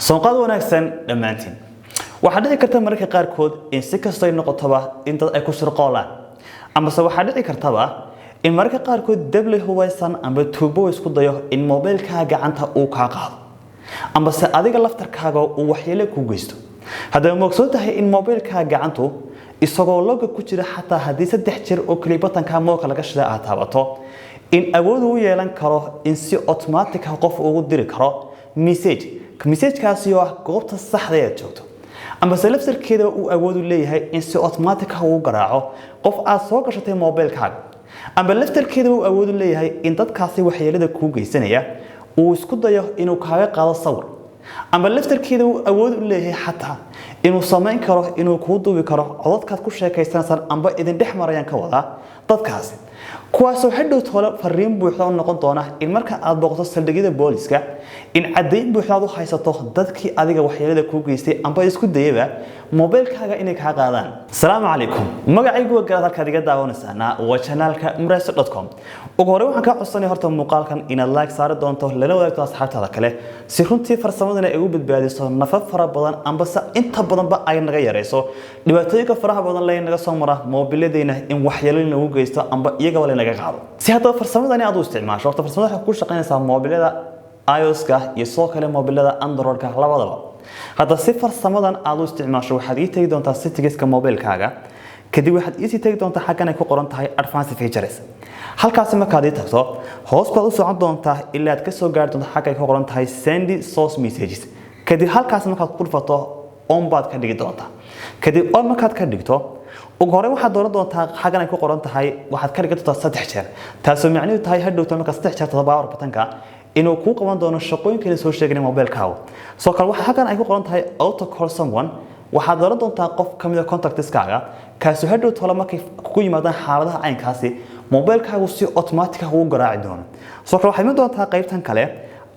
Soonqaad wanaagsan dhamaantiin waxa dhici karta mararka qaar kood in si kastoo ay noqotaba in dad ay ku shirqoolaan ama waxa dhici kartaba in mararka qaar kood dable hubaysan ama tuubo isku dayo in mobilka gacanta uu ka qaado ama adiga laftarkaaga uu waxyeello ku geysto haddaba maqsuud tahay in mobilka gacantu isagoo looga ku jira xataa hadii 3 jeer oo kaliya batanka mobilka laga shida aad taabato in awood uu yeelan karo in si automatic ah qof ugu diri karo message kaasi oo goobta saxda ah joogto ama laftarkeeda uu awood u leeyahay in si automatic ah uu garaaco qof aad soo gashatay mobilkaaga ama laftarkeeda uu awood u leeyahay in dadkaasi waxyeelada ku geysanaya uu isku dayo inuu kaaga qaado sawir ama laftarkeeda uu awood u leeyahay xataa inuu sameyn karo inuu ku duubi karo codadka ku sheekaysanaysan amba idin dhex marayaan ka wada dadkaasi kuwaasoo hadhow toole fariin buuxda noqon doona in marka aad boqoto saldhigyada booliska in cadeyn buuxda u haysato dadkii adiga waxyeelada ku geystay amba isku dayaba mobilkaaga inay ka qaadaan. Assalaamu calaykum, magacaygu waa Garaad halka diga daawanaysaana waa channelka umrayso.com. ugu hore waxaan ka codsanay horta muuqaalkan inaad like saari doonto lana wadaagto asxaabtaada kale si runtii farsamadana ay u badbaadiso nafaf fara badan amba inta badan ba ay naga yareyso dhibaatooyinka faraha badan leh naga soo mara mobiladeena in waxyeello lagu geysto amba iyaga wala naga qaado si hadda farsamadani aad u isticmaasho horta farsamada waxa ku shaqeynaysaa mobilada iOS-ka iyo soo kale mobilada Android-ka labadaba hadda si farsamadan aad u isticmaasho waxaad ii tagi doontaa settingska mobilkaaga kadib waxaad ii tagi doontaa xaggan ay ku qoran tahay advanced features halkaas markaad ii tagto hoos baad u socon doontaa ilaa aad ka soo gaari doonto xagga ay ku qoran tahay send source messages kadib halkaas markaad ku dhufato on baad ka dhigi doontaa kadib on markaad ka dhigto ugu hore waxaad dooran doontaa xaggan ay ku qoran tahay waxaad ka dhigi doontaa 3 jeer taasoo macnaheedu tahay hadhow marka 3 jeer toddoba batanka inuu ku qaban doono shaqooyinka soo sheegnay mobilkaaga soo kale waxa xaggan ay ku qoran tahay auto call someone waxaad dooran doontaa qof kamid ah contactskaaga kaasoo hadhow toole markay ku yimaadaan xaaladaha aynkaasi mobilkaagu si automatic ah uu garaaci doono soo kale waxaad mid doontaa qaybtan kale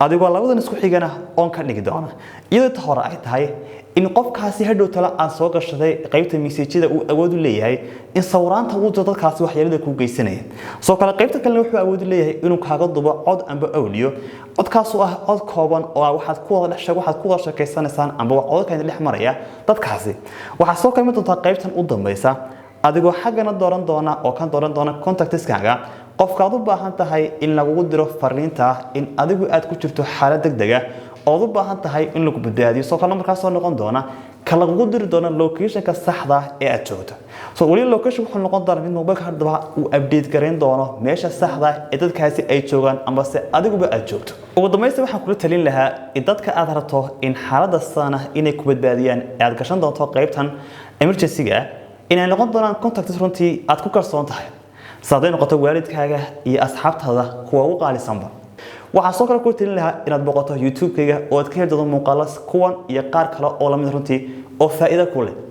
adigoo labadan isku xigana on ka dhigi doona iyadoo hore ay tahay in qofkaasi hadhow tala aan soo gashaday qaybta message-da uu awood u leeyahay in sawiraanta uu dadkaasi waxyeelada ku geysanaya soo kale qaybta kale wuxuu awood u leeyahay inuu kaaga dubo cod amba audio codkaas oo ah cod kooban oo waxaad ku wada sheekaysanaysaan amba codka dhex maraya dadkaasi waxa soo kale doonta qaybtan u dambaysa adigoo xaggana dooran doona oo kan dooran doona contactskaaga qofka aad u baahan tahay in lagu diro fariinta in adigu aad ku jirto xaalad degdeg ah oo u baahan tahay in lagu badbaadiyo soo kale markaas soo noqon doona kala lagu diri doona location-ka saxda ee aad joogto soo wali location wuxuu noqon doona mid mobilka hadaba uu update gareyn doono meesha saxda ee dadkaasi ay joogaan amba adiguba aad joogto ugu dambeystii waxaan kula talin lahaa in dadka aad rabto in xaaladda sana inay ku badbaadiyaan aad gashan doonto qaybtan emergency-ga inay noqon doonaan contacts runtii aad ku kalsoon tahay saadeen noqoto waalidkaaga iyo asxaabtaada kuwa ugu qaalisanba waxaan soo kale ku talin lahaa inaad boqoto YouTube-kayga oo aad ka heli doonto muuqaalada kuwan iyo qaar kale oo la mid runtii oo faa'iido ku leh